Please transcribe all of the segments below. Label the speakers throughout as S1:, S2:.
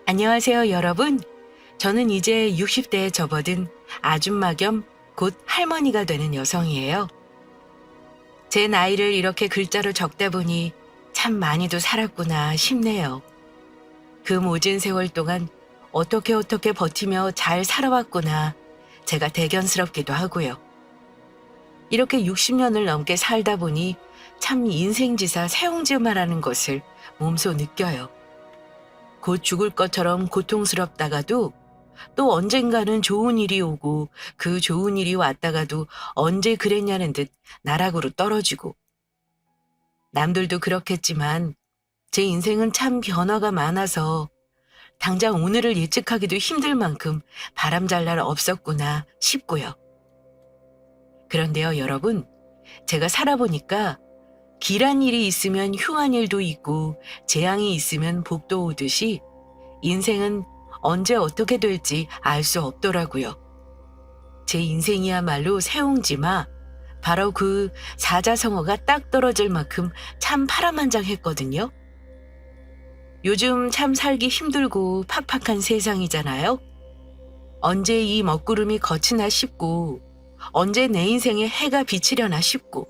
S1: 안녕하세요, 여러분. 저는 이제 60대에 접어든 아줌마 겸 곧 할머니가 되는 여성이에요. 제 나이를 이렇게 글자로 적다 보니 참 많이도 살았구나 싶네요. 그 모진 세월 동안 어떻게 버티며 잘 살아왔구나 제가 대견스럽기도 하고요. 이렇게 60년을 넘게 살다 보니 참 인생지사 세옹지마라는 것을 몸소 느껴요. 곧 죽을 것처럼 고통스럽다가도 또 언젠가는 좋은 일이 오고 그 좋은 일이 왔다가도 언제 그랬냐는 듯 나락으로 떨어지고. 남들도 그렇겠지만 제 인생은 참 변화가 많아서 당장 오늘을 예측하기도 힘들 만큼 바람잘 날 없었구나 싶고요. 그런데요, 여러분, 제가 살아보니까 길한 일이 있으면 흉한 일도 있고 재앙이 있으면 복도 오듯이 인생은 언제 어떻게 될지 알 수 없더라고요. 제 인생이야말로 세옹지마, 바로 그 사자성어가 딱 떨어질 만큼 참 파란만장했거든요. 요즘 참 살기 힘들고 팍팍한 세상이잖아요. 언제 이 먹구름이 거치나 싶고 언제 내 인생에 해가 비치려나 싶고.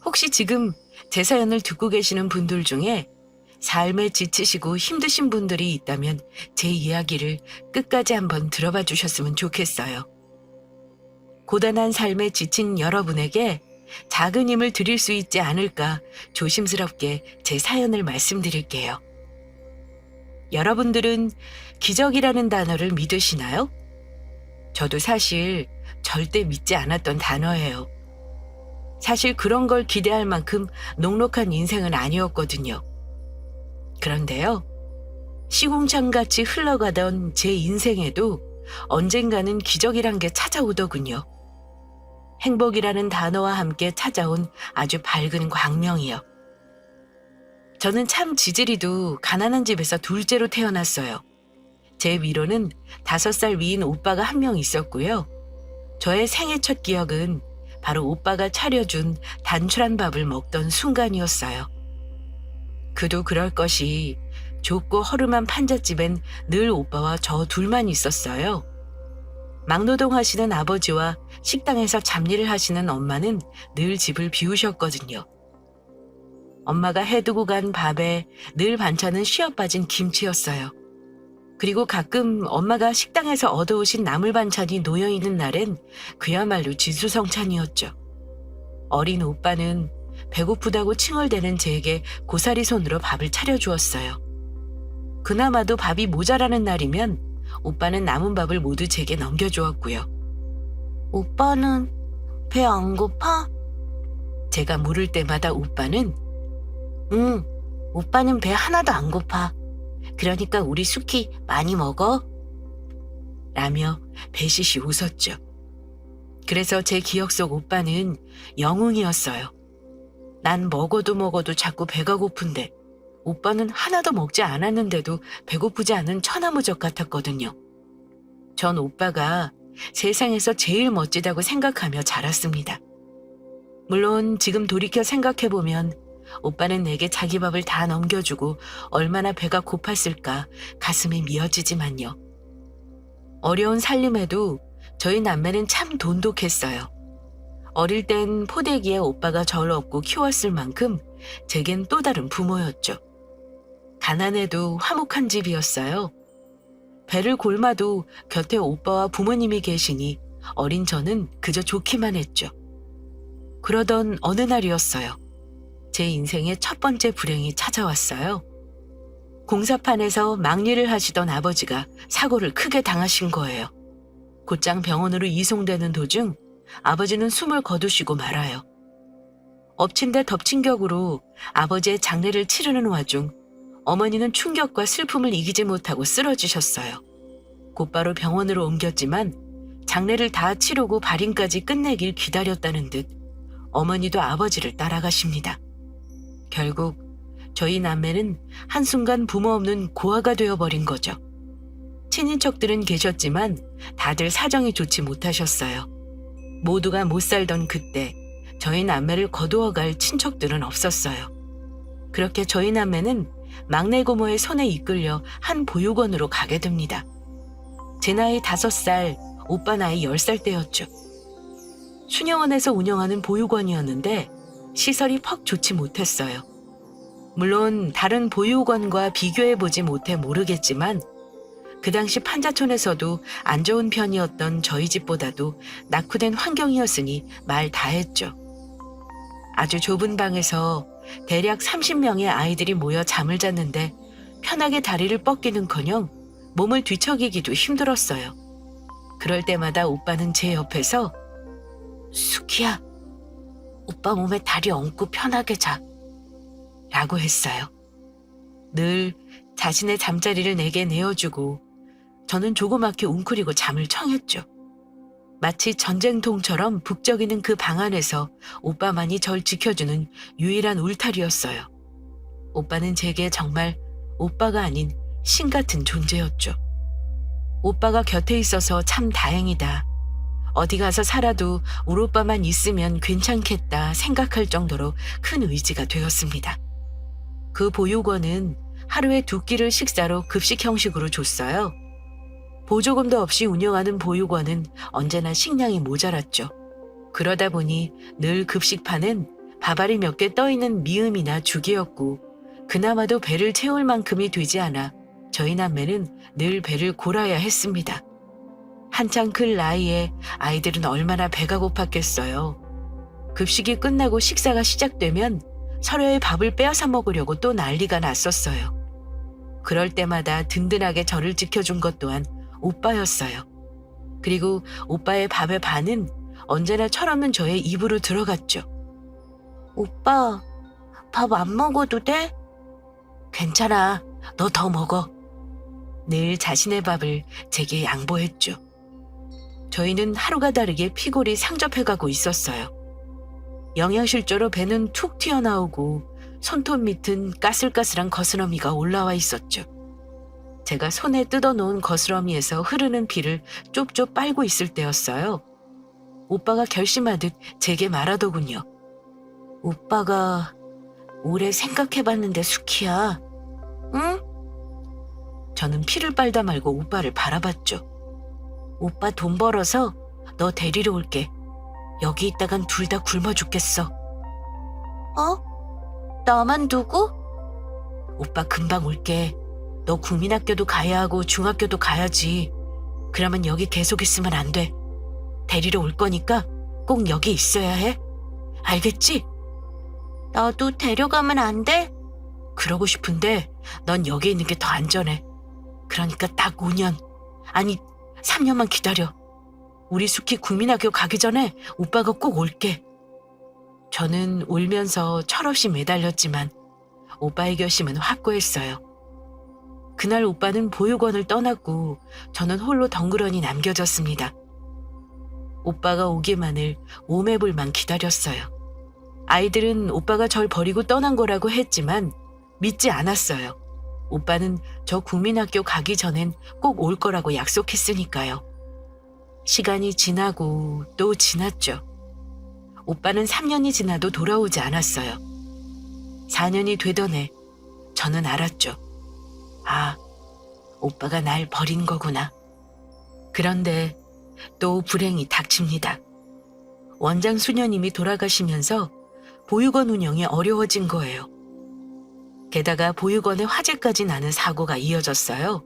S1: 혹시 지금 제 사연을 듣고 계시는 분들 중에 삶에 지치시고 힘드신 분들이 있다면 제 이야기를 끝까지 한번 들어봐 주셨으면 좋겠어요. 고단한 삶에 지친 여러분에게 작은 힘을 드릴 수 있지 않을까 조심스럽게 제 사연을 말씀드릴게요. 여러분들은 기적이라는 단어를 믿으시나요? 저도 사실 절대 믿지 않았던 단어예요. 사실 그런 걸 기대할 만큼 녹록한 인생은 아니었거든요. 그런데요, 시궁창같이 흘러가던 제 인생에도 언젠가는 기적이란 게 찾아오더군요. 행복이라는 단어와 함께 찾아온 아주 밝은 광명이요. 저는 참 지지리도 가난한 집에서 둘째로 태어났어요. 제 위로는 5살 위인 오빠가 한 명 있었고요. 저의 생애 첫 기억은 바로 오빠가 차려준 단출한 밥을 먹던 순간이었어요. 그도 그럴 것이 좁고 허름한 판잣집엔 늘 오빠와 저 둘만 있었어요. 막노동 하시는 아버지와 식당에서 잡일을 하시는 엄마는 늘 집을 비우셨거든요. 엄마가 해두고 간 밥에 늘 반찬은 쉬어빠진 김치였어요. 그리고 가끔 엄마가 식당에서 얻어오신 나물 반찬이 놓여있는 날엔 그야말로 진수성찬이었죠. 어린 오빠는 배고프다고 칭얼대는 제게 고사리 손으로 밥을 차려주었어요. 그나마도 밥이 모자라는 날이면 오빠는 남은 밥을 모두 제게 넘겨주었고요. 오빠는 배 안 고파? 제가 물을 때마다 오빠는 응, 오빠는 배 하나도 안 고파. 그러니까 우리 숙희 많이 먹어? 라며 배시시 웃었죠. 그래서 제 기억 속 오빠는 영웅이었어요. 난 먹어도 자꾸 배가 고픈데 오빠는 하나도 먹지 않았는데도 배고프지 않은 천하무적 같았거든요. 전 오빠가 세상에서 제일 멋지다고 생각하며 자랐습니다. 물론 지금 돌이켜 생각해보면 오빠는 내게 자기 밥을 다 넘겨주고 얼마나 배가 고팠을까 가슴이 미어지지만요. 어려운 살림에도 저희 남매는 참 돈독했어요. 어릴 땐 포대기에 오빠가 저를 업고 키웠을 만큼 제겐 또 다른 부모였죠. 가난해도 화목한 집이었어요. 배를 골마도 곁에 오빠와 부모님이 계시니 어린 저는 그저 좋기만 했죠. 그러던 어느 날이었어요. 제 인생의 첫 번째 불행이 찾아왔어요. 공사판에서 막일을 하시던 아버지가 사고를 크게 당하신 거예요. 곧장 병원으로 이송되는 도중 아버지는 숨을 거두시고 말아요. 엎친 데 덮친 격으로 아버지의 장례를 치르는 와중 어머니는 충격과 슬픔을 이기지 못하고 쓰러지셨어요. 곧바로 병원으로 옮겼지만 장례를 다 치르고 발인까지 끝내길 기다렸다는 듯 어머니도 아버지를 따라가십니다. 결국 저희 남매는 한순간 부모 없는 고아가 되어버린 거죠. 친인척들은 계셨지만 다들 사정이 좋지 못하셨어요. 모두가 못 살던 그때 저희 남매를 거두어갈 친척들은 없었어요. 그렇게 저희 남매는 막내 고모의 손에 이끌려 한 보육원으로 가게 됩니다. 제 나이 5살, 오빠 나이 10살 때였죠. 수녀원에서 운영하는 보육원이었는데 시설이 퍽 좋지 못했어요. 물론 다른 보육원과 비교해보지 못해 모르겠지만 그 당시 판자촌에서도 안 좋은 편이었던 저희 집보다도 낙후된 환경이었으니 말 다했죠. 아주 좁은 방에서 대략 30명의 아이들이 모여 잠을 잤는데 편하게 다리를 뻗기는커녕 몸을 뒤척이기도 힘들었어요. 그럴 때마다 오빠는 제 옆에서 수키야, 오빠 몸에 다리 얹고 편하게 자 라고 했어요. 늘 자신의 잠자리를 내게 내어주고 저는 조그맣게 웅크리고 잠을 청했죠. 마치 전쟁통처럼 북적이는 그 방 안에서 오빠만이 절 지켜주는 유일한 울타리였어요. 오빠는 제게 정말 오빠가 아닌 신 같은 존재였죠. 오빠가 곁에 있어서 참 다행이다. 어디 가서 살아도 우리 오빠만 있으면 괜찮겠다 생각할 정도로 큰 의지가 되었습니다. 그 보육원은 하루에 2끼를 식사로 급식 형식으로 줬어요. 보조금도 없이 운영하는 보육원은 언제나 식량이 모자랐죠. 그러다 보니 늘 급식판은 밥알이 몇 개 떠있는 미음이나 죽이었고 그나마도 배를 채울 만큼이 되지 않아 저희 남매는 늘 배를 골아야 했습니다. 한창 클 나이에 아이들은 얼마나 배가 고팠겠어요. 급식이 끝나고 식사가 시작되면 서로의 밥을 빼앗아 먹으려고 또 난리가 났었어요. 그럴 때마다 든든하게 저를 지켜준 것 또한 오빠였어요. 그리고 오빠의 밥의 반은 언제나 철없는 저의 입으로 들어갔죠. 오빠, 밥 안 먹어도 돼? 괜찮아, 너 더 먹어. 늘 자신의 밥을 제게 양보했죠. 저희는 하루가 다르게 피골이 상접해가고 있었어요. 영양실조로 배는 툭 튀어나오고 손톱 밑은 까슬까슬한 거스러미가 올라와 있었죠. 제가 손에 뜯어놓은 거스러미에서 흐르는 피를 쪽쪽 빨고 있을 때였어요. 오빠가 결심하듯 제게 말하더군요. 오빠가 오래 생각해봤는데 수키야. 응? 저는 피를 빨다 말고 오빠를 바라봤죠. 오빠 돈 벌어서 너 데리러 올게. 여기 있다간 둘 다 굶어 죽겠어. 나만 두고? 오빠 금방 올게. 너 국민학교도 가야 하고 중학교도 가야지. 그러면 여기 계속 있으면 안 돼. 데리러 올 거니까 꼭 여기 있어야 해. 알겠지? 나도 데려가면 안 돼? 그러고 싶은데 넌 여기 있는 게 더 안전해. 그러니까 딱 5년, 아니 3년만 기다려. 우리 수키 국민학교 가기 전에 오빠가 꼭 올게. 저는 울면서 철없이 매달렸지만 오빠의 결심은 확고했어요. 그날 오빠는 보육원을 떠났고 저는 홀로 덩그러니 남겨졌습니다. 오빠가 오기만을 오매불만 기다렸어요. 아이들은 오빠가 절 버리고 떠난 거라고 했지만 믿지 않았어요. 오빠는 저 국민학교 가기 전엔 꼭 올 거라고 약속했으니까요. 시간이 지나고 또 지났죠. 오빠는 3년이 지나도 돌아오지 않았어요. 4년이 되던 해 저는 알았죠. 아, 오빠가 날 버린 거구나. 그런데 또 불행이 닥칩니다. 원장 수녀님이 돌아가시면서 보육원 운영이 어려워진 거예요. 게다가 보육원에 화재까지 나는 사고가 이어졌어요.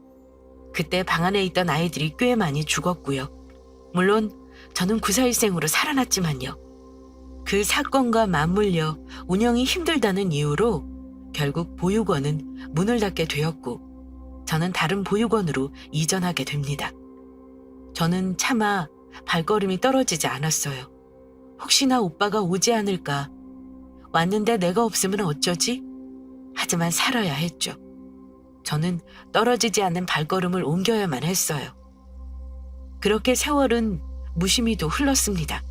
S1: 그때 방 안에 있던 아이들이 꽤 많이 죽었고요. 물론 저는 구사일생으로 살아났지만요. 그 사건과 맞물려 운영이 힘들다는 이유로 결국 보육원은 문을 닫게 되었고 저는 다른 보육원으로 이전하게 됩니다. 저는 차마 발걸음이 떨어지지 않았어요. 혹시나 오빠가 오지 않을까. 왔는데 내가 없으면 어쩌지? 하지만 살아야 했죠. 저는 떨어지지 않는 발걸음을 옮겨야만 했어요. 그렇게 세월은 무심히도 흘렀습니다.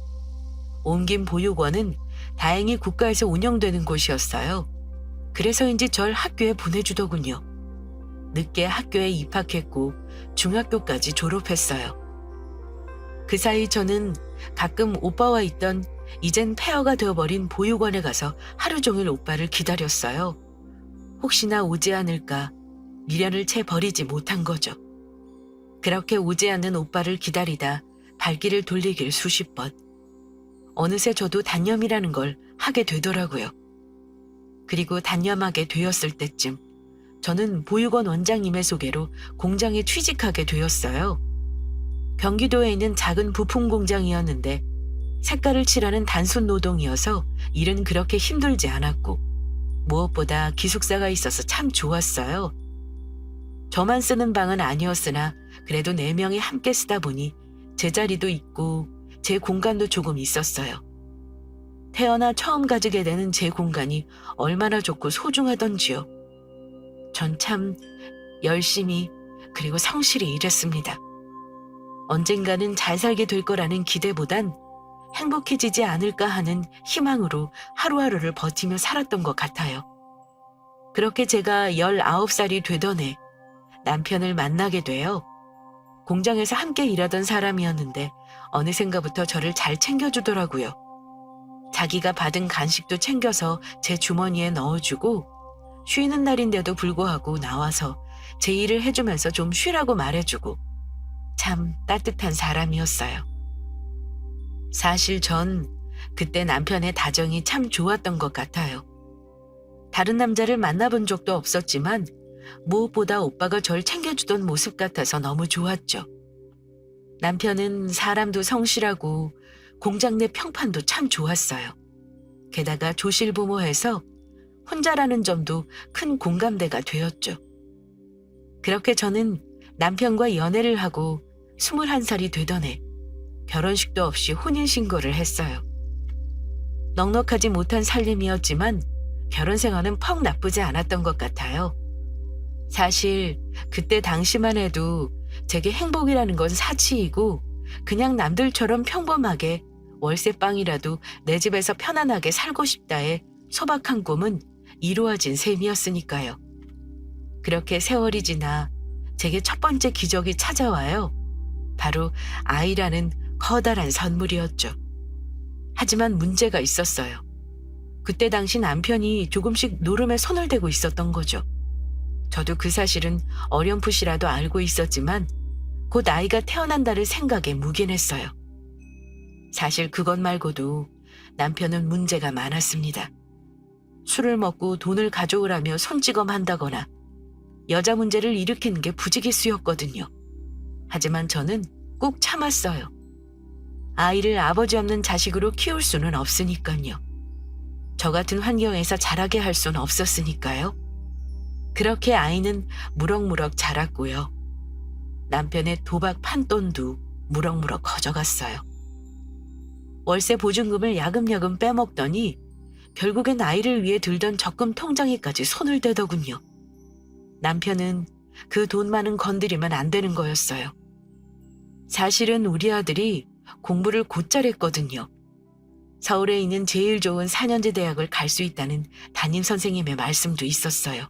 S1: 옮긴 보육원은 다행히 국가에서 운영되는 곳이었어요. 그래서인지 절 학교에 보내주더군요. 늦게 학교에 입학했고 중학교까지 졸업했어요. 그 사이 저는 가끔 오빠와 있던 이젠 폐허가 되어버린 보육원에 가서 하루 종일 오빠를 기다렸어요. 혹시나 오지 않을까 미련을 채 버리지 못한 거죠. 그렇게 오지 않는 오빠를 기다리다 발길을 돌리길 수십 번. 어느새 저도 단념이라는 걸 하게 되더라고요. 그리고 단념하게 되었을 때쯤 저는 보육원 원장님의 소개로 공장에 취직하게 되었어요. 경기도에 있는 작은 부품 공장이었는데 색깔을 칠하는 단순 노동이어서 일은 그렇게 힘들지 않았고 무엇보다 기숙사가 있어서 참 좋았어요. 저만 쓰는 방은 아니었으나 그래도 4명이 함께 쓰다 보니 제 자리도 있고 제 공간도 조금 있었어요. 태어나 처음 가지게 되는 제 공간이 얼마나 좋고 소중하던지요. 전 참 열심히 그리고 성실히 일했습니다. 언젠가는 잘 살게 될 거라는 기대보단 행복해지지 않을까 하는 희망으로 하루하루를 버티며 살았던 것 같아요. 그렇게 제가 19살이 되던 해 남편을 만나게 돼요. 공장에서 함께 일하던 사람이었는데 어느샌가부터 저를 잘 챙겨주더라고요. 자기가 받은 간식도 챙겨서 제 주머니에 넣어주고 쉬는 날인데도 불구하고 나와서 제 일을 해주면서 좀 쉬라고 말해주고 참 따뜻한 사람이었어요. 사실 전 그때 남편의 다정이 참 좋았던 것 같아요. 다른 남자를 만나본 적도 없었지만 무엇보다 오빠가 절 챙겨주던 모습 같아서 너무 좋았죠. 남편은 사람도 성실하고 공장 내 평판도 참 좋았어요. 게다가 조실부모해서 혼자라는 점도 큰 공감대가 되었죠. 그렇게 저는 남편과 연애를 하고 21살이 되던 해 결혼식도 없이 혼인신고를 했어요. 넉넉하지 못한 살림이었지만 결혼 생활은 퍽 나쁘지 않았던 것 같아요. 사실 그때 당시만 해도 제게 행복이라는 건 사치이고 그냥 남들처럼 평범하게 월세방이라도 내 집에서 편안하게 살고 싶다의 소박한 꿈은 이루어진 셈이었으니까요. 그렇게 세월이 지나 제게 첫 번째 기적이 찾아와요. 바로 아이라는 커다란 선물이었죠. 하지만 문제가 있었어요. 그때 당시 남편이 조금씩 노름에 손을 대고 있었던 거죠. 저도 그 사실은 어렴풋이라도 알고 있었지만 곧 아이가 태어난다를 생각에 묵인했어요. 사실 그것 말고도 남편은 문제가 많았습니다. 술을 먹고 돈을 가져오라며 손찌검한다거나 여자 문제를 일으키는 게 부지기수였거든요. 하지만 저는 꾹 참았어요. 아이를 아버지 없는 자식으로 키울 수는 없으니까요. 저 같은 환경에서 자라게 할 수는 없었으니까요. 그렇게 아이는 무럭무럭 자랐고요. 남편의 도박 판돈도 무럭무럭 커져갔어요. 월세 보증금을 야금야금 빼먹더니 결국엔 아이를 위해 들던 적금 통장에까지 손을 대더군요. 남편은 그 돈만은 건드리면 안 되는 거였어요. 사실은 우리 아들이 공부를 곧잘 했거든요. 서울에 있는 제일 좋은 4년제 대학을 갈 수 있다는 담임 선생님의 말씀도 있었어요.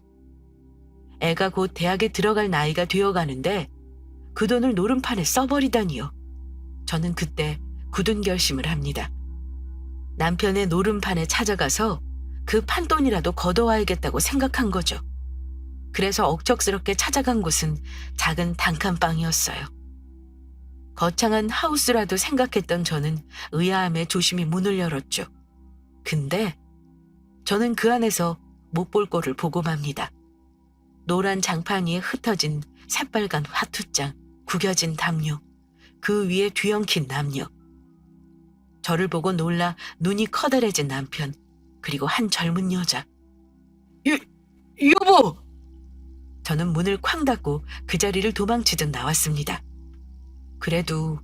S1: 애가 곧 대학에 들어갈 나이가 되어가는데 그 돈을 노름판에 써버리다니요. 저는 그때 굳은 결심을 합니다. 남편의 노름판에 찾아가서 그 판돈이라도 걷어와야겠다고 생각한 거죠. 그래서 억척스럽게 찾아간 곳은 작은 단칸방이었어요. 거창한 하우스라도 생각했던 저는 의아함에 조심히 문을 열었죠. 근데 저는 그 안에서 못 볼 꼴을 보고 맙니다. 노란 장판 위에 흩어진 새빨간 화투장, 구겨진 담요, 그 위에 뒤엉킨 남녀. 저를 보고 놀라 눈이 커다래진 남편, 그리고 한 젊은 여자. 여보! 저는 문을 쾅 닫고 그 자리를 도망치듯 나왔습니다. 그래도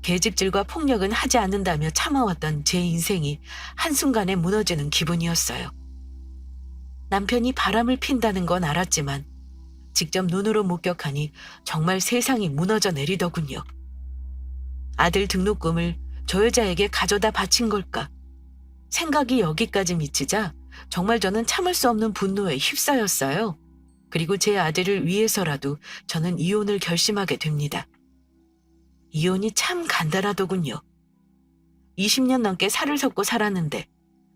S1: 계집질과 폭력은 하지 않는다며 참아왔던 제 인생이 한순간에 무너지는 기분이었어요. 남편이 바람을 핀다는 건 알았지만 직접 눈으로 목격하니 정말 세상이 무너져 내리더군요. 아들 등록금을 저 여자에게 가져다 바친 걸까? 생각이 여기까지 미치자 정말 저는 참을 수 없는 분노에 휩싸였어요. 그리고 제 아들을 위해서라도 저는 이혼을 결심하게 됩니다. 이혼이 참 간단하더군요. 20년 넘게 살을 섞고 살았는데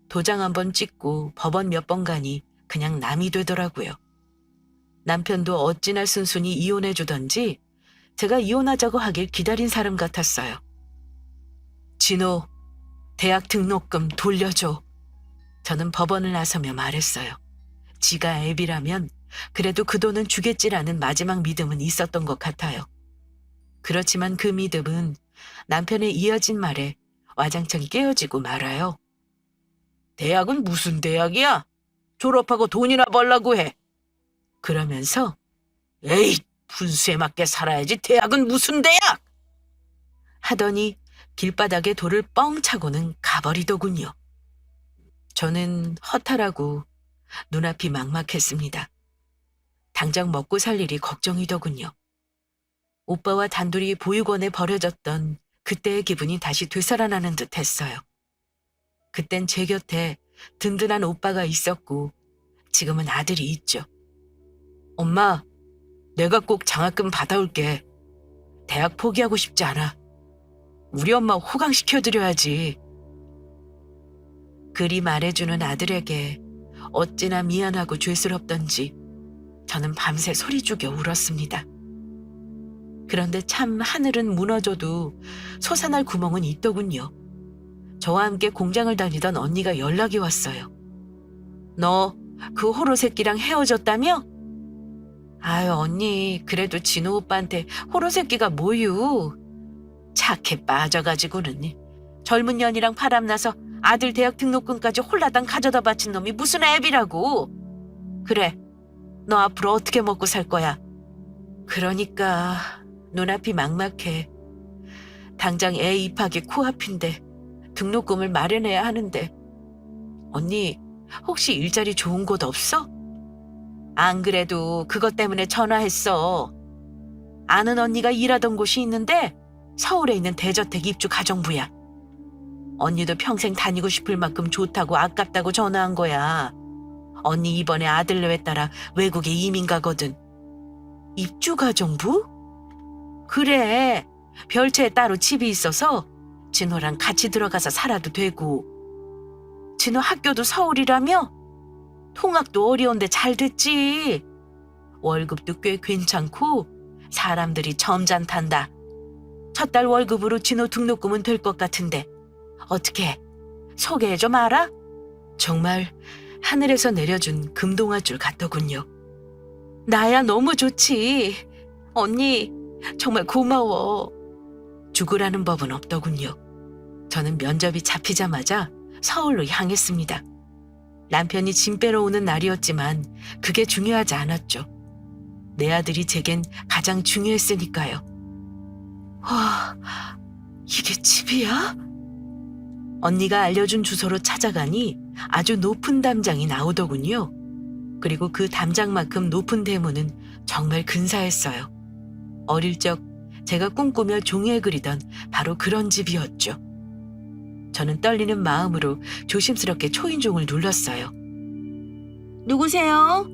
S1: 도장 한 번 찍고 법원 몇 번 가니 그냥 남이 되더라고요. 남편도 어찌나 순순히 이혼해주던지 제가 이혼하자고 하길 기다린 사람 같았어요. 진호, 대학 등록금 돌려줘. 저는 법원을 나서며 말했어요. 지가 애비라면 그래도 그 돈은 주겠지라는 마지막 믿음은 있었던 것 같아요. 그렇지만 그 믿음은 남편의 이어진 말에 와장창 깨어지고 말아요. 대학은 무슨 대학이야? 졸업하고 돈이나 벌라고 해. 그러면서 에이, 분수에 맞게 살아야지 대학은 무슨 대학! 하더니 길바닥에 돌을 뻥 차고는 가버리더군요. 저는 허탈하고 눈앞이 막막했습니다. 당장 먹고 살 일이 걱정이더군요. 오빠와 단둘이 보육원에 버려졌던 그때의 기분이 다시 되살아나는 듯 했어요. 그땐 제 곁에 든든한 오빠가 있었고 지금은 아들이 있죠. 엄마, 내가 꼭 장학금 받아올게. 대학 포기하고 싶지 않아. 우리 엄마 호강시켜드려야지. 그리 말해주는 아들에게 어찌나 미안하고 죄스럽던지 저는 밤새 소리 죽여 울었습니다. 그런데 참 하늘은 무너져도 솟아날 구멍은 있더군요. 저와 함께 공장을 다니던 언니가 연락이 왔어요. 너 그 호로 새끼랑 헤어졌다며? 아유 언니, 그래도 진호 오빠한테 호로 새끼가 뭐유. 착해 빠져가지고는 젊은 년이랑 바람나서 아들 대학 등록금까지 홀라당 가져다 바친 놈이 무슨 애비라고. 그래, 너 앞으로 어떻게 먹고 살 거야? 그러니까 눈앞이 막막해. 당장 애 입학이 코앞인데 등록금을 마련해야 하는데. 언니, 혹시 일자리 좋은 곳 없어? 안 그래도 그것 때문에 전화했어. 아는 언니가 일하던 곳이 있는데 서울에 있는 대저택 입주 가정부야. 언니도 평생 다니고 싶을 만큼 좋다고 아깝다고 전화한 거야. 언니 이번에 아들내외 따라 외국에 이민 가거든. 입주 가정부? 그래, 별채에 따로 집이 있어서 진호랑 같이 들어가서 살아도 되고. 진호 학교도 서울이라며? 통학도 어려운데 잘 됐지. 월급도 꽤 괜찮고 사람들이 점잖단다. 첫 달 월급으로 진호 등록금은 될 것 같은데 어떻게 소개해 좀 알아? 정말 하늘에서 내려준 금동아줄 같더군요. 나야 너무 좋지. 언니 정말 고마워. 죽으라는 법은 없더군요. 저는 면접이 잡히자마자 서울로 향했습니다. 남편이 짐 빼러 오는 날이었지만 그게 중요하지 않았죠. 내 아들이 제겐 가장 중요했으니까요. 와, 이게 집이야? 언니가 알려준 주소로 찾아가니 아주 높은 담장이 나오더군요. 그리고 그 담장만큼 높은 대문은 정말 근사했어요. 어릴 적 제가 꿈꾸며 종이에 그리던 바로 그런 집이었죠. 저는 떨리는 마음으로 조심스럽게 초인종을 눌렀어요. 누구세요?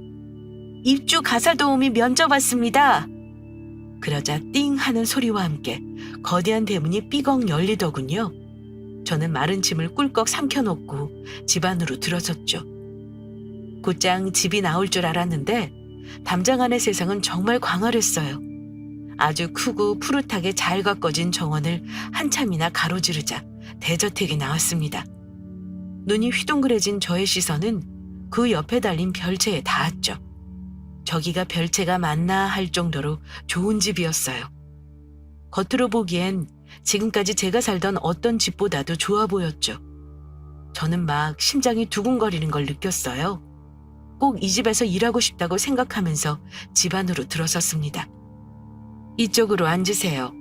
S1: 입주 가사 도우미 면접 왔습니다. 그러자 띵 하는 소리와 함께 거대한 대문이 삐걱 열리더군요. 저는 마른 침을 꿀꺽 삼켜놓고 집 안으로 들어섰죠. 곧장 집이 나올 줄 알았는데 담장 안의 세상은 정말 광활했어요. 아주 크고 푸릇하게 잘 가꿔진 정원을 한참이나 가로지르자 대저택이 나왔습니다. 눈이 휘둥그레진 저의 시선은 그 옆에 달린 별채에 닿았죠. 저기가 별채가 맞나 할 정도로 좋은 집이었어요. 겉으로 보기엔 지금까지 제가 살던 어떤 집보다도 좋아 보였죠. 저는 막 심장이 두근거리는 걸 느꼈어요. 꼭 이 집에서 일하고 싶다고 생각하면서 집 안으로 들어섰습니다. 이쪽으로 앉으세요.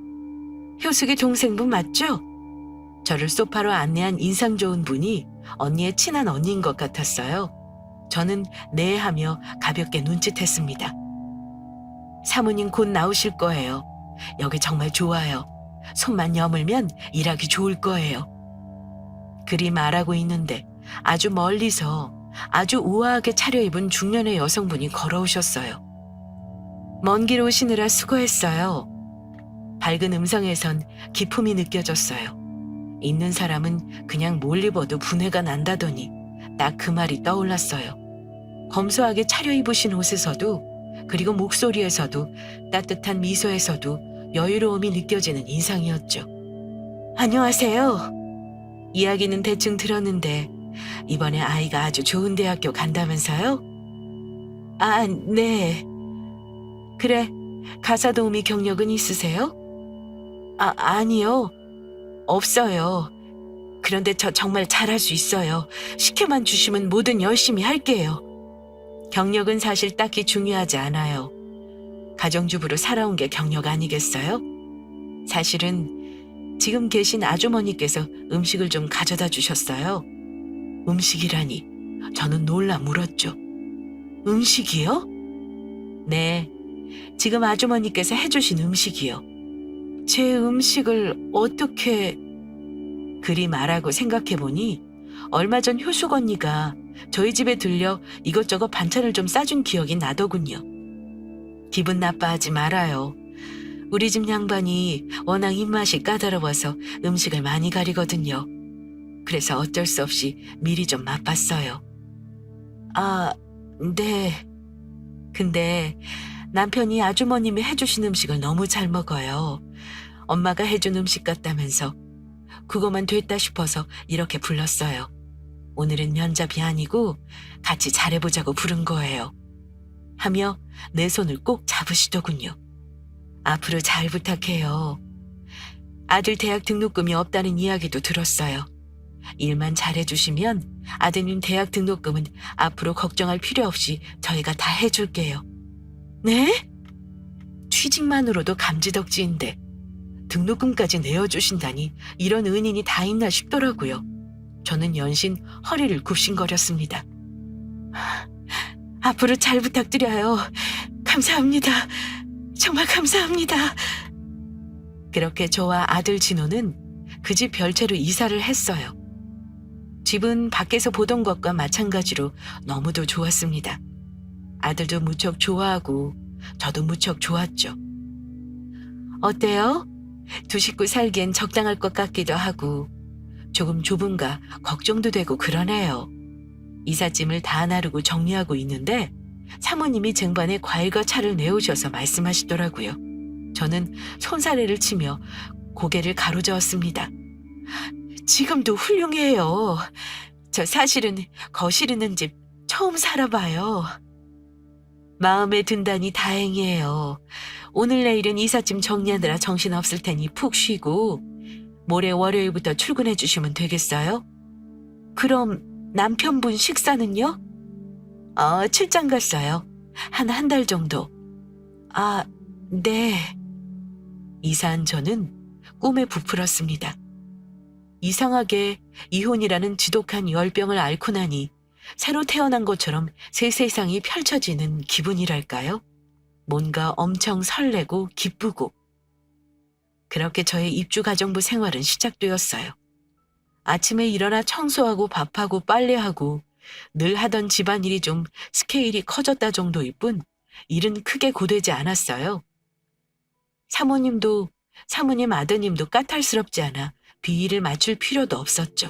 S1: 효숙이 동생분 맞죠? 저를 소파로 안내한 인상 좋은 분이 언니의 친한 언니인 것 같았어요. 저는 네 하며 가볍게 눈짓했습니다. 사모님 곧 나오실 거예요. 여기 정말 좋아요. 손만 여물면 일하기 좋을 거예요. 그리 말하고 있는데 아주 멀리서 아주 우아하게 차려입은 중년의 여성분이 걸어오셨어요. 먼 길 오시느라 수고했어요. 밝은 음성에선 기품이 느껴졌어요. 있는 사람은 그냥 뭘 입어도 분해가 난다더니 딱 그 말이 떠올랐어요. 검소하게 차려입으신 옷에서도, 그리고 목소리에서도, 따뜻한 미소에서도 여유로움이 느껴지는 인상이었죠. 안녕하세요. 이야기는 대충 들었는데 이번에 아이가 아주 좋은 대학교 간다면서요? 아, 네. 그래, 가사 도우미 경력은 있으세요? 아니요. 없어요. 그런데 저 정말 잘할 수 있어요. 시켜만 주시면 뭐든 열심히 할게요. 경력은 사실 딱히 중요하지 않아요. 가정주부로 살아온 게 경력 아니겠어요? 사실은 지금 계신 아주머니께서 음식을 좀 가져다 주셨어요. 음식이라니, 저는 놀라 물었죠. 음식이요? 네, 지금 아주머니께서 해주신 음식이요. 제 음식을 어떻게... 그리 말하고 생각해보니 얼마 전 효숙 언니가 저희 집에 들려 이것저것 반찬을 좀 싸준 기억이 나더군요. 기분 나빠하지 말아요. 우리 집 양반이 워낙 입맛이 까다로워서 음식을 많이 가리거든요. 그래서 어쩔 수 없이 미리 좀 맛봤어요. 아, 네. 근데 남편이 아주머님이 해주신 음식을 너무 잘 먹어요. 엄마가 해준 음식 같다면서 그거만 됐다 싶어서 이렇게 불렀어요. 오늘은 면접이 아니고 같이 잘해보자고 부른 거예요. 하며 내 손을 꼭 잡으시더군요. 앞으로 잘 부탁해요. 아들 대학 등록금이 없다는 이야기도 들었어요. 일만 잘해주시면 아드님 대학 등록금은 앞으로 걱정할 필요 없이 저희가 다 해줄게요. 네? 취직만으로도 감지덕지인데 등록금까지 내어주신다니 이런 은인이 다 있나 싶더라고요. 저는 연신 허리를 굽신거렸습니다. 앞으로 잘 부탁드려요. 감사합니다. 정말 감사합니다. 그렇게 저와 아들 진호는 그 집 별채로 이사를 했어요. 집은 밖에서 보던 것과 마찬가지로 너무도 좋았습니다. 아들도 무척 좋아하고 저도 무척 좋았죠. 어때요? 두 식구 살기엔 적당할 것 같기도 하고 조금 좁은가 걱정도 되고 그러네요. 이삿짐을 다 나르고 정리하고 있는데 사모님이 쟁반에 과일과 차를 내오셔서 말씀하시더라고요. 저는 손사래를 치며 고개를 가로저었습니다. 지금도 훌륭해요. 저 사실은 거실 있는 집 처음 살아봐요. 마음에 든다니 다행이에요. 오늘 내일은 이삿짐 정리하느라 정신없을 테니 푹 쉬고 모레 월요일부터 출근해 주시면 되겠어요? 그럼 남편분 식사는요? 출장 갔어요. 한 달 정도. 아, 네. 이사한 저는 꿈에 부풀었습니다. 이상하게 이혼이라는 지독한 열병을 앓고 나니 새로 태어난 것처럼 새 세상이 펼쳐지는 기분이랄까요? 뭔가 엄청 설레고 기쁘고. 그렇게 저의 입주가정부 생활은 시작되었어요. 아침에 일어나 청소하고 밥하고 빨래하고 늘 하던 집안일이 좀 스케일이 커졌다 정도일 뿐 일은 크게 고되지 않았어요. 사모님도 사모님 아드님도 까탈스럽지 않아 비위를 맞출 필요도 없었죠.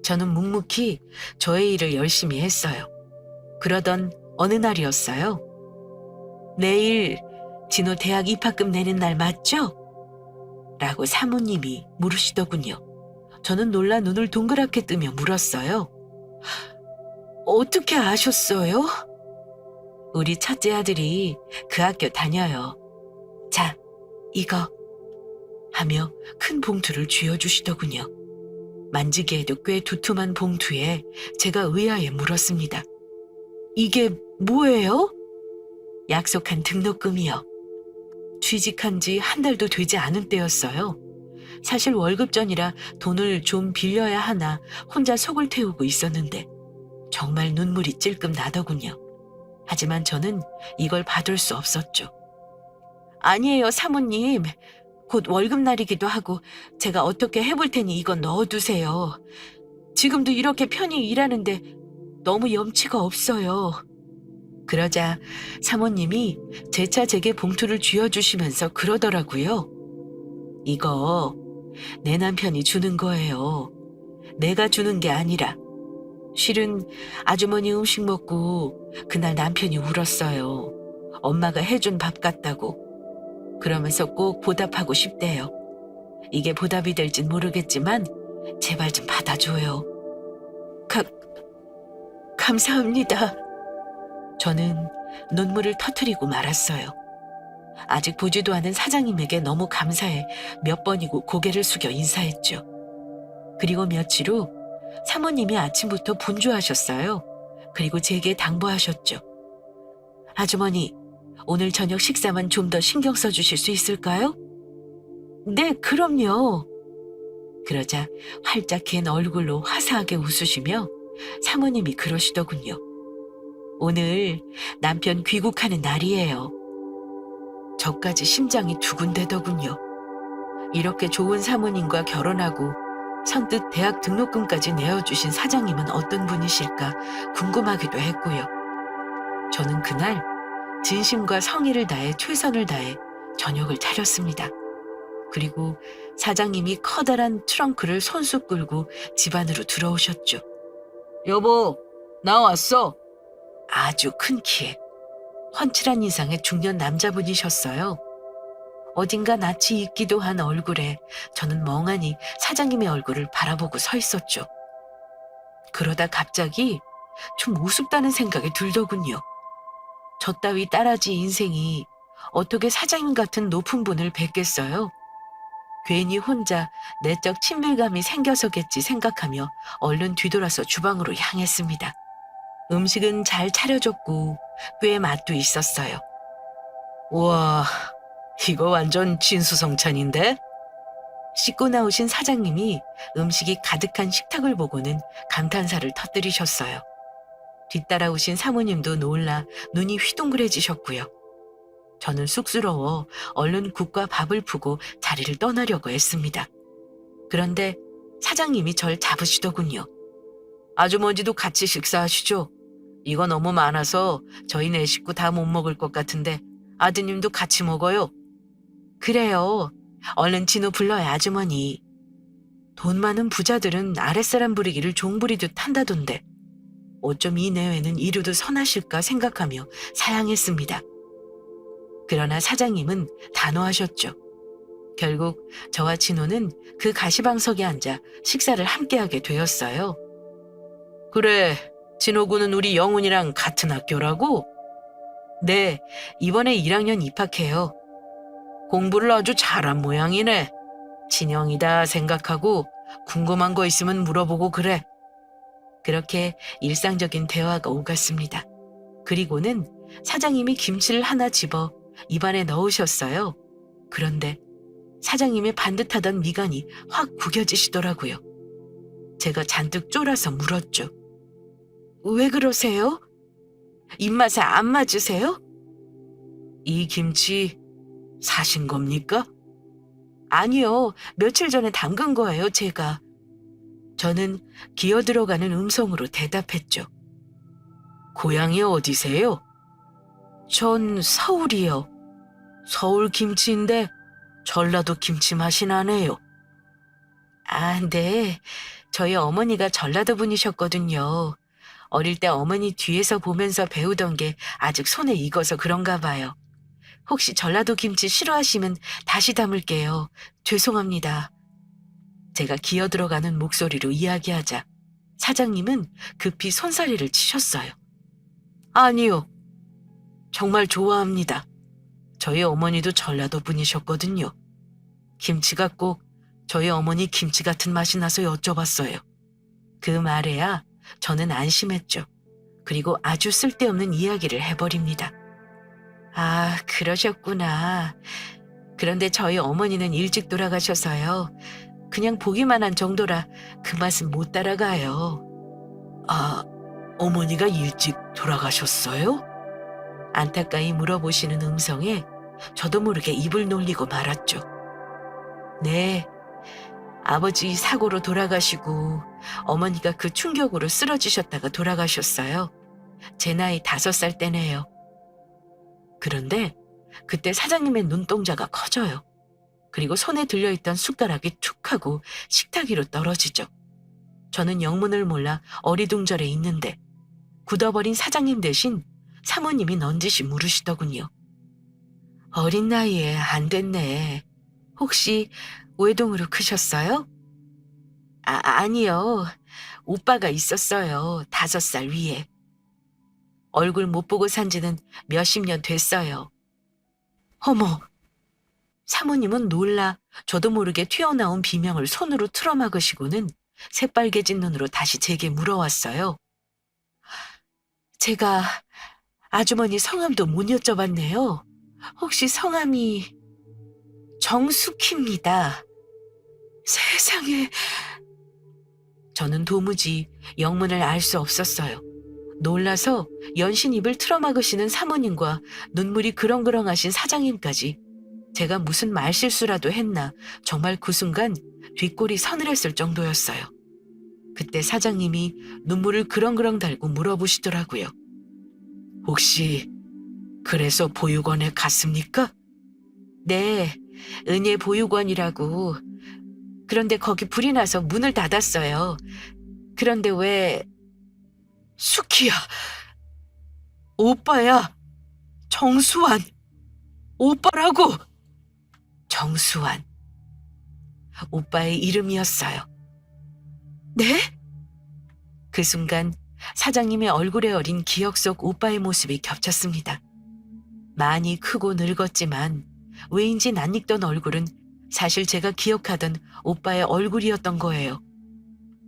S1: 저는 묵묵히 저의 일을 열심히 했어요. 그러던 어느 날이었어요. 내일 진호 대학 입학금 내는 날 맞죠? 라고 사모님이 물으시더군요. 저는 놀라 눈을 동그랗게 뜨며 물었어요. 어떻게 아셨어요? 우리 첫째 아들이 그 학교 다녀요. 자, 이거 하며 큰 봉투를 쥐어주시더군요. 만지기에도 꽤 두툼한 봉투에 제가 의아해 물었습니다. 이게 뭐예요? 약속한 등록금이요. 취직한 지 한 달도 되지 않은 때였어요. 사실 월급 전이라 돈을 좀 빌려야 하나 혼자 속을 태우고 있었는데 정말 눈물이 찔끔 나더군요. 하지만 저는 이걸 받을 수 없었죠. 아니에요, 사모님. 곧 월급날이기도 하고 제가 어떻게 해볼 테니 이건 넣어두세요. 지금도 이렇게 편히 일하는데 너무 염치가 없어요. 그러자 사모님이 재차 제게 봉투를 쥐어주시면서 그러더라고요. 이거 내 남편이 주는 거예요. 내가 주는 게 아니라 실은 아주머니 음식 먹고 그날 남편이 울었어요. 엄마가 해준 밥 같다고. 그러면서 꼭 보답하고 싶대요. 이게 보답이 될진 모르겠지만 제발 좀 받아줘요. 감사합니다. 저는 눈물을 터뜨리고 말았어요. 아직 보지도 않은 사장님에게 너무 감사해 몇 번이고 고개를 숙여 인사했죠. 그리고 며칠 후 사모님이 아침부터 분주하셨어요. 그리고 제게 당부하셨죠. 아주머니, 오늘 저녁 식사만 좀 더 신경 써주실 수 있을까요? 네, 그럼요. 그러자 활짝 갠 얼굴로 화사하게 웃으시며 사모님이 그러시더군요. 오늘 남편 귀국하는 날이에요. 저까지 심장이 두근대더군요. 이렇게 좋은 사모님과 결혼하고 선뜻 대학 등록금까지 내어주신 사장님은 어떤 분이실까 궁금하기도 했고요. 저는 그날 진심과 성의를 다해 최선을 다해 저녁을 차렸습니다. 그리고 사장님이 커다란 트렁크를 손수 끌고 집 안으로 들어오셨죠. 여보, 나왔어. 아주 큰 키에 훤칠한 인상의 중년 남자분이셨어요. 어딘가 낯이 익기도 한 얼굴에 저는 멍하니 사장님의 얼굴을 바라보고 서 있었죠. 그러다 갑자기 좀 우습다는 생각이 들더군요. 저 따위 딸아지 인생이 어떻게 사장님 같은 높은 분을 뵙겠어요? 괜히 혼자 내적 친밀감이 생겨서겠지 생각하며 얼른 뒤돌아서 주방으로 향했습니다. 음식은 잘 차려졌고 꽤 맛도 있었어요. 우와, 이거 완전 진수성찬인데? 씻고 나오신 사장님이 음식이 가득한 식탁을 보고는 감탄사를 터뜨리셨어요. 뒤따라오신 사모님도 놀라 눈이 휘둥그레지셨고요. 저는 쑥스러워 얼른 국과 밥을 푸고 자리를 떠나려고 했습니다. 그런데 사장님이 절 잡으시더군요. 아주머니도 같이 식사하시죠? 이거 너무 많아서 저희 네 식구 다 못 먹을 것 같은데 아드님도 같이 먹어요. 그래요. 얼른 진호 불러요, 아주머니. 돈 많은 부자들은 아랫사람 부리기를 종 부리듯 한다던데 어쩜 이 내외는 이루도 선하실까 생각하며 사양했습니다. 그러나 사장님은 단호하셨죠. 결국 저와 진호는 그 가시방석에 앉아 식사를 함께하게 되었어요. 그래, 진호군은 우리 영훈이랑 같은 학교라고? 네, 이번에 1학년 입학해요. 공부를 아주 잘한 모양이네. 진영이다 생각하고 궁금한 거 있으면 물어보고 그래. 그렇게 일상적인 대화가 오갔습니다. 그리고는 사장님이 김치를 하나 집어 입안에 넣으셨어요. 그런데 사장님의 반듯하던 미간이 확 구겨지시더라고요. 제가 잔뜩 쫄아서 물었죠. 왜 그러세요? 입맛에 안 맞으세요? 이 김치 사신 겁니까? 아니요, 며칠 전에 담근 거예요, 제가. 저는 기어들어가는 음성으로 대답했죠. 고향이 어디세요? 전 서울이요. 서울 김치인데 전라도 김치 맛이 나네요. 아, 네. 저희 어머니가 전라도 분이셨거든요. 어릴 때 어머니 뒤에서 보면서 배우던 게 아직 손에 익어서 그런가 봐요. 혹시 전라도 김치 싫어하시면 다시 담을게요. 죄송합니다. 제가 기어들어가는 목소리로 이야기하자 사장님은 급히 손사래를 치셨어요. 아니요. 정말 좋아합니다. 저희 어머니도 전라도 분이셨거든요. 김치가 꼭 저희 어머니 김치 같은 맛이 나서 여쭤봤어요. 그 말에야 저는 안심했죠. 그리고 아주 쓸데없는 이야기를 해버립니다. 아, 그러셨구나. 그런데 저희 어머니는 일찍 돌아가셔서요. 그냥 보기만 한 정도라 그 맛은 못 따라가요. 아, 어머니가 일찍 돌아가셨어요? 안타까이 물어보시는 음성에 저도 모르게 입을 놀리고 말았죠. 네, 아버지 사고로 돌아가시고 어머니가 그 충격으로 쓰러지셨다가 돌아가셨어요. 제 나이 5살 때네요. 그런데 그때 사장님의 눈동자가 커져요. 그리고 손에 들려있던 숟가락이 툭 하고 식탁 위로 떨어지죠. 저는 영문을 몰라 어리둥절해 있는데 굳어버린 사장님 대신 사모님이 넌지시 물으시더군요. 어린 나이에 안 됐네. 혹시 외동으로 크셨어요? 아니요. 오빠가 있었어요. 5살 위에. 얼굴 못 보고 산 지는 몇십 년 됐어요. 어머! 사모님은 놀라 저도 모르게 튀어나온 비명을 손으로 틀어막으시고는 새빨개진 눈으로 다시 제게 물어왔어요. 제가 아주머니 성함도 못 여쭤봤네요. 혹시 성함이 정숙희입니다. 세상에. 저는 도무지 영문을 알 수 없었어요. 놀라서 연신 입을 틀어막으시는 사모님과 눈물이 그렁그렁하신 사장님까지 제가 무슨 말실수라도 했나 정말 그 순간 뒷골이 서늘했을 정도였어요. 그때 사장님이 눈물을 그렁그렁 달고 물어보시더라고요. 혹시 그래서 보육원에 갔습니까? 네, 은예 보육원이라고. 그런데 거기 불이 나서 문을 닫았어요. 그런데 왜... 수키야, 오빠야, 정수환, 오빠라고. 정수환, 오빠의 이름이었어요. 네? 그 순간 사장님의 얼굴에 어린 기억 속 오빠의 모습이 겹쳤습니다. 많이 크고 늙었지만 왜인지 낯익던 얼굴은 사실 제가 기억하던 오빠의 얼굴이었던 거예요.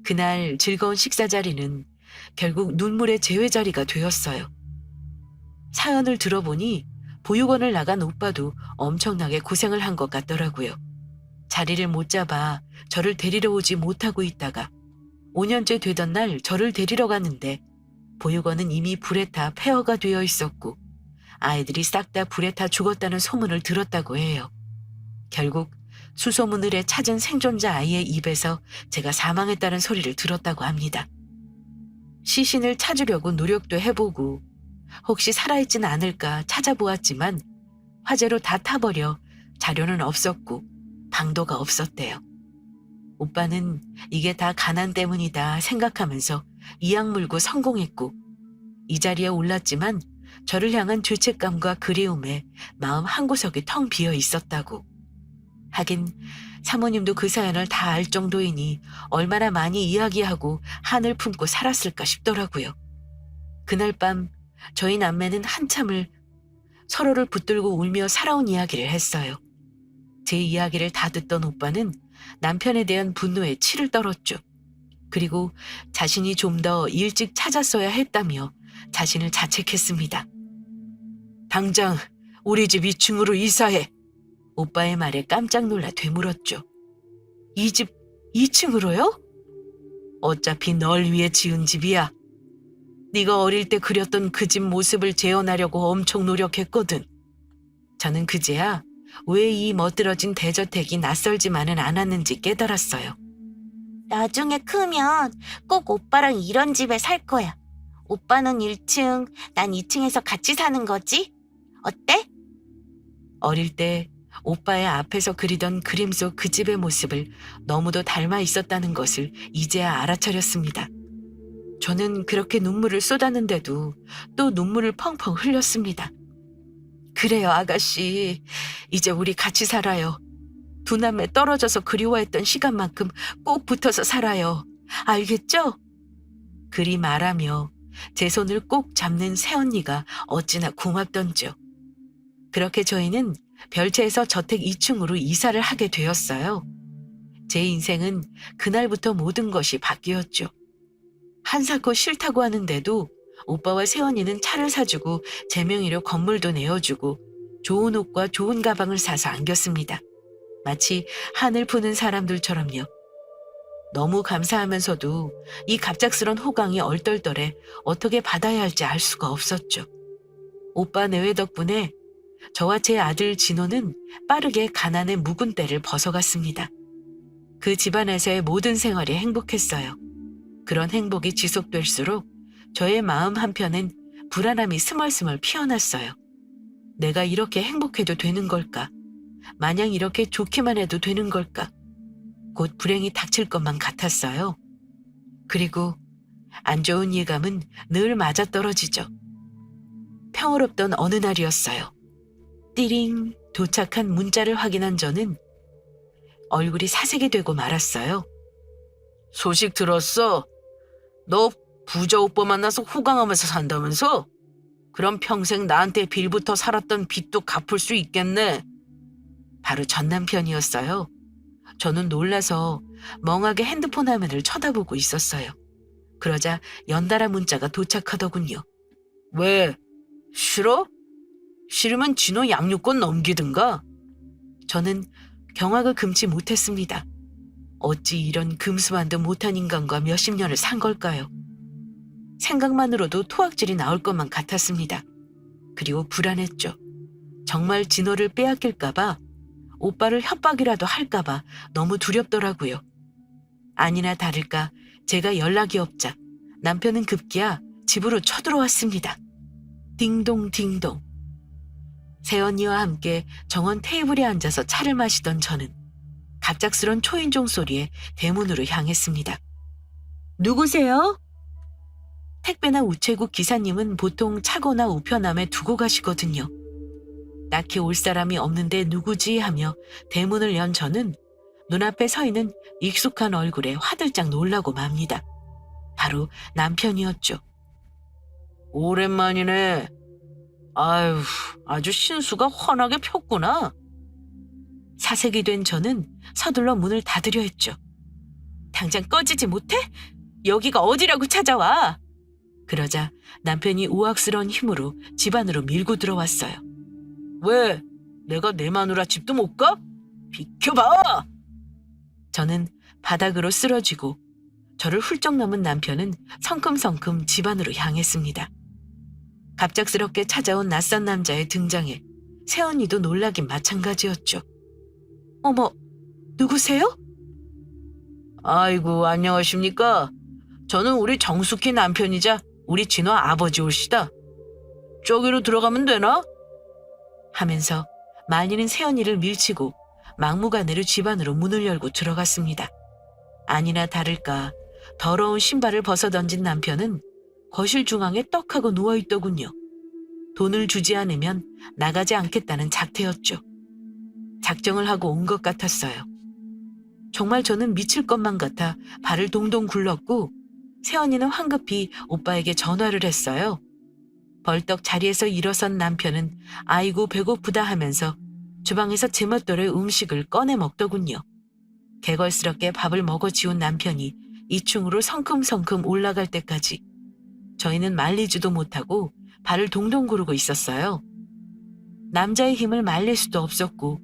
S1: 그날 즐거운 식사 자리는 결국 눈물의 제외 자리가 되었어요. 사연을 들어보니 보육원을 나간 오빠도 엄청나게 고생을 한 것 같더라고요. 자리를 못 잡아 저를 데리러 오지 못하고 있다가 5년째 되던 날 저를 데리러 갔는데 보육원은 이미 불에 타 폐허가 되어 있었고 아이들이 싹 다 불에 타 죽었다는 소문을 들었다고 해요. 결국 수소문을에 찾은 생존자 아이의 입에서 제가 사망했다는 소리를 들었다고 합니다. 시신을 찾으려고 노력도 해보고 혹시 살아있진 않을까 찾아보았지만 화재로 다 타버려 자료는 없었고 방도가 없었대요. 오빠는 이게 다 가난 때문이다 생각하면서 이악 물고 성공했고 이 자리에 올랐지만 저를 향한 죄책감과 그리움에 마음 한구석이 텅 비어 있었다고. 하긴 사모님도 그 사연을 다 알 정도이니 얼마나 많이 이야기하고 한을 품고 살았을까 싶더라고요. 그날 밤 저희 남매는 한참을 서로를 붙들고 울며 살아온 이야기를 했어요. 제 이야기를 다 듣던 오빠는 남편에 대한 분노에 치를 떨었죠. 그리고 자신이 좀 더 일찍 찾았어야 했다며 자신을 자책했습니다. 당장 우리 집 2층으로 이사해. 오빠의 말에 깜짝 놀라 되물었죠. 이 집 2층으로요? 어차피 널 위해 지은 집이야. 네가 어릴 때 그렸던 그 집 모습을 재현하려고 엄청 노력했거든. 저는 그제야 왜 이 멋들어진 대저택이 낯설지만은 않았는지 깨달았어요.
S2: 나중에 크면 꼭 오빠랑 이런 집에 살 거야. 오빠는 1층, 난 2층에서 같이 사는 거지? 어때?
S1: 어릴 때 오빠의 앞에서 그리던 그림 속 그 집의 모습을 너무도 닮아 있었다는 것을 이제야 알아차렸습니다. 저는 그렇게 눈물을 쏟았는데도 또 눈물을 펑펑 흘렸습니다. 그래요, 아가씨. 이제 우리 같이 살아요. 두 남매 떨어져서 그리워했던 시간만큼 꼭 붙어서 살아요. 알겠죠? 그리 말하며 제 손을 꼭 잡는 새언니가 어찌나 고맙던죠. 그렇게 저희는 별채에서 저택 2층으로 이사를 하게 되었어요. 제 인생은 그날부터 모든 것이 바뀌었죠. 한사코 싫다고 하는데도 오빠와 새언니는 차를 사주고 제 명의로 건물도 내어주고 좋은 옷과 좋은 가방을 사서 안겼습니다. 마치 한을 푸는 사람들처럼요. 너무 감사하면서도 이 갑작스런 호강이 얼떨떨해 어떻게 받아야 할지 알 수가 없었죠. 오빠 내외 덕분에 저와 제 아들 진호는 빠르게 가난의 묵은 때를 벗어갔습니다. 그 집안에서의 모든 생활이 행복했어요. 그런 행복이 지속될수록 저의 마음 한편엔 불안함이 스멀스멀 피어났어요. 내가 이렇게 행복해도 되는 걸까? 마냥 이렇게 좋기만 해도 되는 걸까? 곧 불행이 닥칠 것만 같았어요. 그리고 안 좋은 예감은 늘 맞아떨어지죠. 평화롭던 어느 날이었어요. 띠링 도착한 문자를 확인한 저는 얼굴이 사색이 되고 말았어요. 소식 들었어? 너 부자 오빠 만나서 호강하면서 산다면서? 그럼 평생 나한테 빌부터 살았던 빚도 갚을 수 있겠네. 바로 전 남편이었어요. 저는 놀라서 멍하게 핸드폰 화면을 쳐다보고 있었어요. 그러자 연달아 문자가 도착하더군요. 왜? 싫어? 싫으면 진호 양육권 넘기든가? 저는 경악을 금치 못했습니다. 어찌 이런 금수만도 못한 인간과 몇십 년을 산 걸까요? 생각만으로도 토악질이 나올 것만 같았습니다. 그리고 불안했죠. 정말 진호를 빼앗길까봐, 오빠를 협박이라도 할까봐 너무 두렵더라고요. 아니나 다를까 제가 연락이 없자 남편은 급기야 집으로 쳐들어왔습니다. 딩동 딩동. 새언니와 함께 정원 테이블에 앉아서 차를 마시던 저는 갑작스런 초인종 소리에 대문으로 향했습니다. 누구세요? 택배나 우체국 기사님은 보통 차고나 우편함에 두고 가시거든요. 딱히 올 사람이 없는데 누구지 하며 대문을 연 저는 눈앞에 서 있는 익숙한 얼굴에 화들짝 놀라고 맙니다. 바로 남편이었죠. 오랜만이네. 아유, 아주 신수가 훤하게 폈구나. 사색이 된 저는 서둘러 문을 닫으려 했죠. 당장 꺼지지 못해? 여기가 어디라고 찾아와? 그러자 남편이 우악스러운 힘으로 집 안으로 밀고 들어왔어요. 왜? 내가 내 마누라 집도 못 가? 비켜봐! 저는 바닥으로 쓰러지고 저를 훌쩍 넘은 남편은 성큼성큼 집 안으로 향했습니다. 갑작스럽게 찾아온 낯선 남자의 등장에 새언니도 놀라긴 마찬가지였죠. 어머, 누구세요? 아이고, 안녕하십니까? 저는 우리 정숙희 남편이자 우리 진호 아버지 올시다. 저기로 들어가면 되나? 하면서 말리는 새언니를 밀치고 막무가내로 집 안으로 문을 열고 들어갔습니다. 아니나 다를까 더러운 신발을 벗어던진 남편은 거실 중앙에 떡하고 누워있더군요. 돈을 주지 않으면 나가지 않겠다는 작태였죠. 작정을 하고 온 것 같았어요. 정말 저는 미칠 것만 같아 발을 동동 굴렀고 새언니는 황급히 오빠에게 전화를 했어요. 벌떡 자리에서 일어선 남편은 아이고 배고프다 하면서 주방에서 제멋대로의 음식을 꺼내 먹더군요. 개걸스럽게 밥을 먹어치운 남편이 2층으로 성큼성큼 올라갈 때까지 저희는 말리지도 못하고 발을 동동 구르고 있었어요. 남자의 힘을 말릴 수도 없었고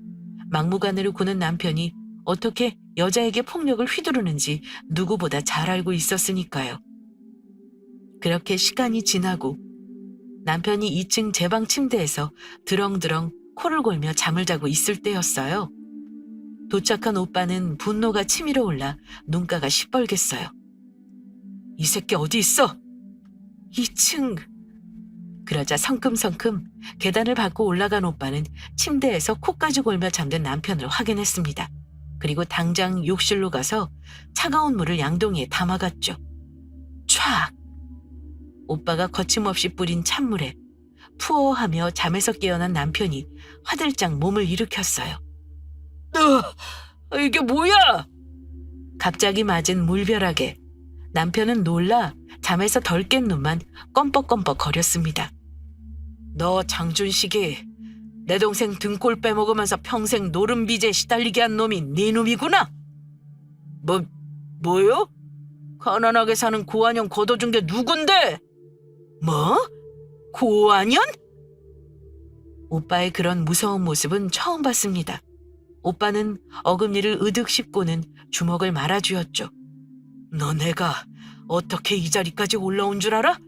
S1: 막무가내로 구는 남편이 어떻게 여자에게 폭력을 휘두르는지 누구보다 잘 알고 있었으니까요. 그렇게 시간이 지나고 남편이 2층 제 방 침대에서 드렁드렁 코를 골며 잠을 자고 있을 때였어요. 도착한 오빠는 분노가 치밀어 올라 눈가가 시뻘갰어요. 이 새끼 어디 있어? 2층. 그러자 성큼성큼 계단을 밟고 올라간 오빠는 침대에서 코까지 골며 잠든 남편을 확인했습니다. 그리고 당장 욕실로 가서 차가운 물을 양동이에 담아갔죠. 촥! 오빠가 거침없이 뿌린 찬물에 푸어하며 잠에서 깨어난 남편이 화들짝 몸을 일으켰어요. 이게 뭐야? 갑자기 맞은 물벼락에 남편은 놀라 잠에서 덜 깬 눈만 껌뻑껌뻑 거렸습니다. 너 장준식이 내 동생 등골 빼먹으면서 평생 노름비제 시달리게 한 놈이 네 놈이구나? 뭐요? 가난하게 사는 고한영 걷어준 게 누군데? 뭐? 고한현? 오빠의 그런 무서운 모습은 처음 봤습니다. 오빠는 어금니를 으득 씹고는 주먹을 말아쥐었죠. 너 내가 어떻게 이 자리까지 올라온 줄 알아?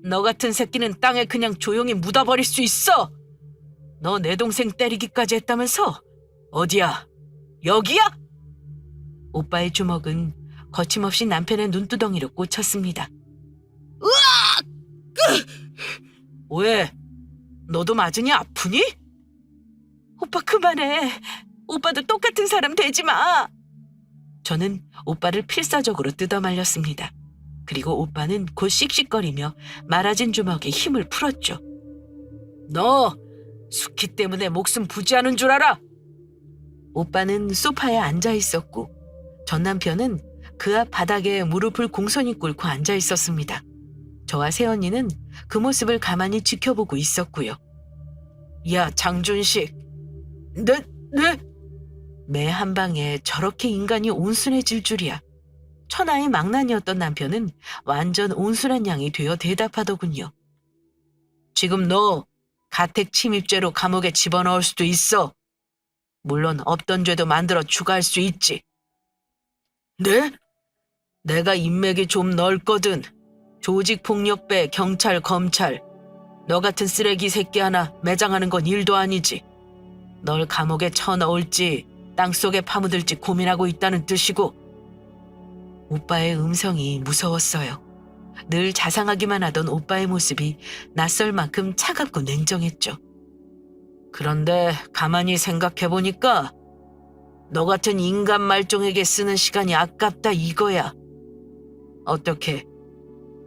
S1: 너 같은 새끼는 땅에 그냥 조용히 묻어버릴 수 있어. 너 내 동생 때리기까지 했다면서? 어디야? 여기야? 오빠의 주먹은 거침없이 남편의 눈두덩이로 꽂혔습니다. 왜? 너도 맞으니 아프니? 오빠 그만해. 오빠도 똑같은 사람 되지 마. 저는 오빠를 필사적으로 뜯어말렸습니다. 그리고 오빠는 곧 씩씩거리며 말아진 주먹에 힘을 풀었죠. 너 수키 때문에 목숨 부지하는 줄 알아? 오빠는 소파에 앉아 있었고 전 남편은 그 앞 바닥에 무릎을 공손히 꿇고 앉아 있었습니다. 저와 새언니는 그 모습을 가만히 지켜보고 있었고요. 야, 장준식. 네? 매 한 방에 저렇게 인간이 온순해질 줄이야. 천하의 망난이었던 남편은 완전 온순한 양이 되어 대답하더군요. 지금 너 가택 침입죄로 감옥에 집어넣을 수도 있어. 물론 없던 죄도 만들어 추가할 수 있지. 네? 내가 인맥이 좀 넓거든. 조직폭력배, 경찰, 검찰. 너 같은 쓰레기 새끼 하나 매장하는 건 일도 아니지. 널 감옥에 쳐넣을지 땅속에 파묻을지 고민하고 있다는 뜻이고. 오빠의 음성이 무서웠어요. 늘 자상하기만 하던 오빠의 모습이 낯설 만큼 차갑고 냉정했죠. 그런데 가만히 생각해보니까 너 같은 인간 말종에게 쓰는 시간이 아깝다 이거야. 어떻게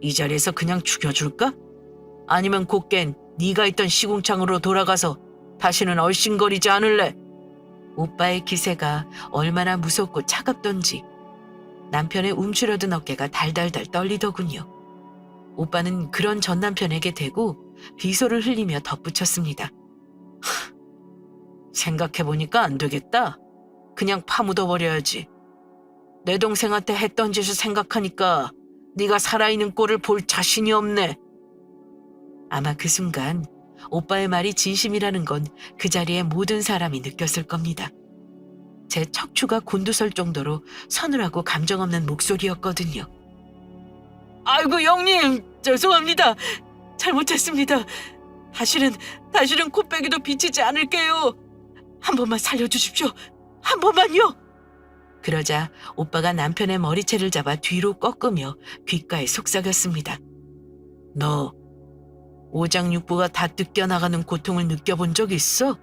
S1: 이 자리에서 그냥 죽여줄까? 아니면 곱겐 네가 있던 시궁창으로 돌아가서 다시는 얼씬거리지 않을래? 오빠의 기세가 얼마나 무섭고 차갑던지 남편의 움츠러든 어깨가 달달달 떨리더군요. 오빠는 그런 전 남편에게 대고 비소를 흘리며 덧붙였습니다. 생각해보니까 안 되겠다. 그냥 파묻어버려야지. 내 동생한테 했던 짓을 생각하니까 네가 살아있는 꼴을 볼 자신이 없네. 아마 그 순간 오빠의 말이 진심이라는 건 그 자리에 모든 사람이 느꼈을 겁니다. 제 척추가 곤두설 정도로 서늘하고 감정 없는 목소리였거든요. 아이고 형님, 죄송합니다. 잘못했습니다. 다시는 코빼기도 비치지 않을게요. 한 번만 살려주십시오. 한 번만요. 그러자 오빠가 남편의 머리채를 잡아 뒤로 꺾으며 귓가에 속삭였습니다. 너 오장육부가 다 뜯겨나가는 고통을 느껴본 적 있어?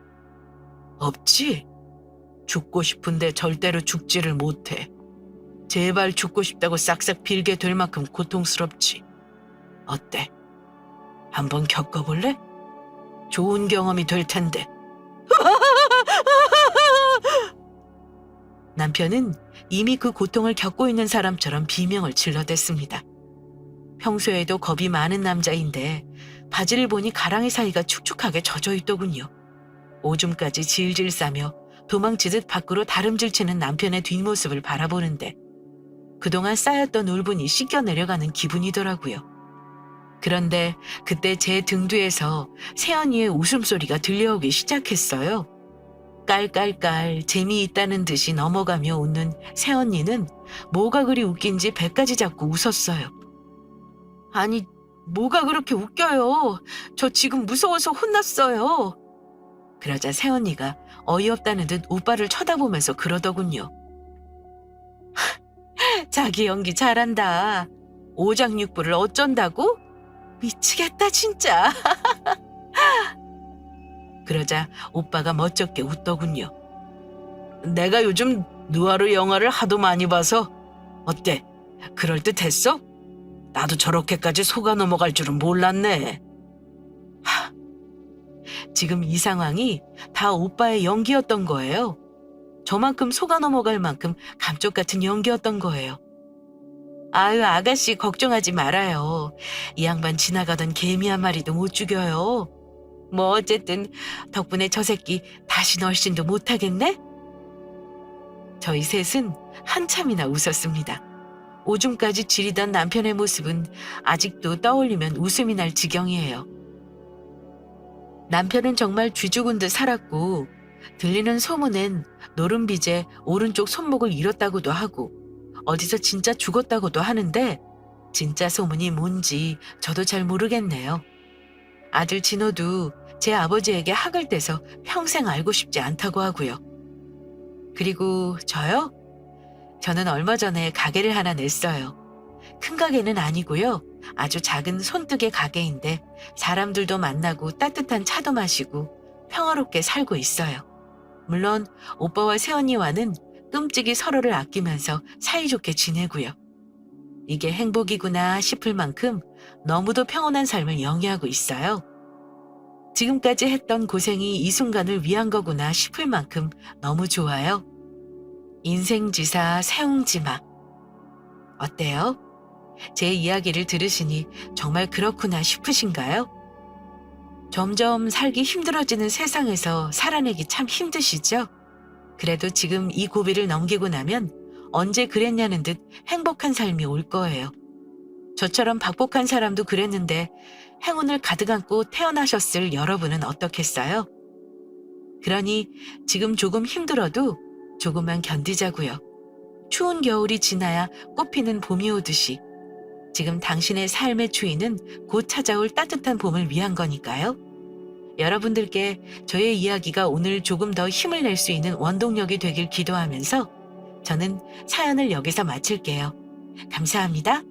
S1: 없지? 죽고 싶은데 절대로 죽지를 못해. 제발 죽고 싶다고 싹싹 빌게 될 만큼 고통스럽지. 어때? 한번 겪어볼래? 좋은 경험이 될 텐데. 남편은 이미 그 고통을 겪고 있는 사람처럼 비명을 질러댔습니다. 평소에도 겁이 많은 남자인데 바지를 보니 가랑이 사이가 축축하게 젖어 있더군요. 오줌까지 질질 싸며 도망치듯 밖으로 다름질치는 남편의 뒷모습을 바라보는데 그동안 쌓였던 울분이 씻겨 내려가는 기분이더라고요. 그런데 그때 제 등 뒤에서 새언니의 웃음소리가 들려오기 시작했어요. 깔깔깔 재미있다는 듯이 넘어가며 웃는 새언니는 뭐가 그리 웃긴지 배까지 잡고 웃었어요. 아니, 뭐가 그렇게 웃겨요. 저 지금 무서워서 혼났어요. 그러자 새언니가 어이없다는 듯 오빠를 쳐다보면서 그러더군요. 자기 연기 잘한다. 오장육부를 어쩐다고? 미치겠다 진짜. 그러자 오빠가 멋쩍게 웃더군요. 내가 요즘 누아르 영화를 하도 많이 봐서 어때? 그럴듯했어? 나도 저렇게까지 속아 넘어갈 줄은 몰랐네. 지금 이 상황이 다 오빠의 연기였던 거예요. 저만큼 속아 넘어갈 만큼 감쪽 같은 연기였던 거예요. 아유, 아가씨 걱정하지 말아요. 이 양반 지나가던 개미 한 마리도 못 죽여요. 뭐 어쨌든 덕분에 저 새끼 다시 얼씬도 못하겠네? 저희 셋은 한참이나 웃었습니다. 오줌까지 지리던 남편의 모습은 아직도 떠올리면 웃음이 날 지경이에요. 남편은 정말 쥐죽은 듯 살았고 들리는 소문엔 노른빚에 오른쪽 손목을 잃었다고도 하고 어디서 진짜 죽었다고도 하는데 진짜 소문이 뭔지 저도 잘 모르겠네요. 아들 진호도 제 아버지에게 학을 떼서 평생 알고 싶지 않다고 하고요. 그리고 저요? 저는 얼마 전에 가게를 하나 냈어요. 큰 가게는 아니고요. 아주 작은 손뜨개 가게인데 사람들도 만나고 따뜻한 차도 마시고 평화롭게 살고 있어요. 물론 오빠와 새언니와는 끔찍이 서로를 아끼면서 사이좋게 지내고요. 이게 행복이구나 싶을 만큼 너무도 평온한 삶을 영위하고 있어요. 지금까지 했던 고생이 이 순간을 위한 거구나 싶을 만큼 너무 좋아요. 인생지사 세웅지막. 어때요? 제 이야기를 들으시니 정말 그렇구나 싶으신가요? 점점 살기 힘들어지는 세상에서 살아내기 참 힘드시죠? 그래도 지금 이 고비를 넘기고 나면 언제 그랬냐는 듯 행복한 삶이 올 거예요. 저처럼 박복한 사람도 그랬는데 행운을 가득 안고 태어나셨을 여러분은 어떻겠어요? 그러니 지금 조금 힘들어도 조금만 견디자고요. 추운 겨울이 지나야 꽃피는 봄이 오듯이 지금 당신의 삶의 추위는 곧 찾아올 따뜻한 봄을 위한 거니까요. 여러분들께 저의 이야기가 오늘 조금 더 힘을 낼 수 있는 원동력이 되길 기도하면서 저는 사연을 여기서 마칠게요. 감사합니다.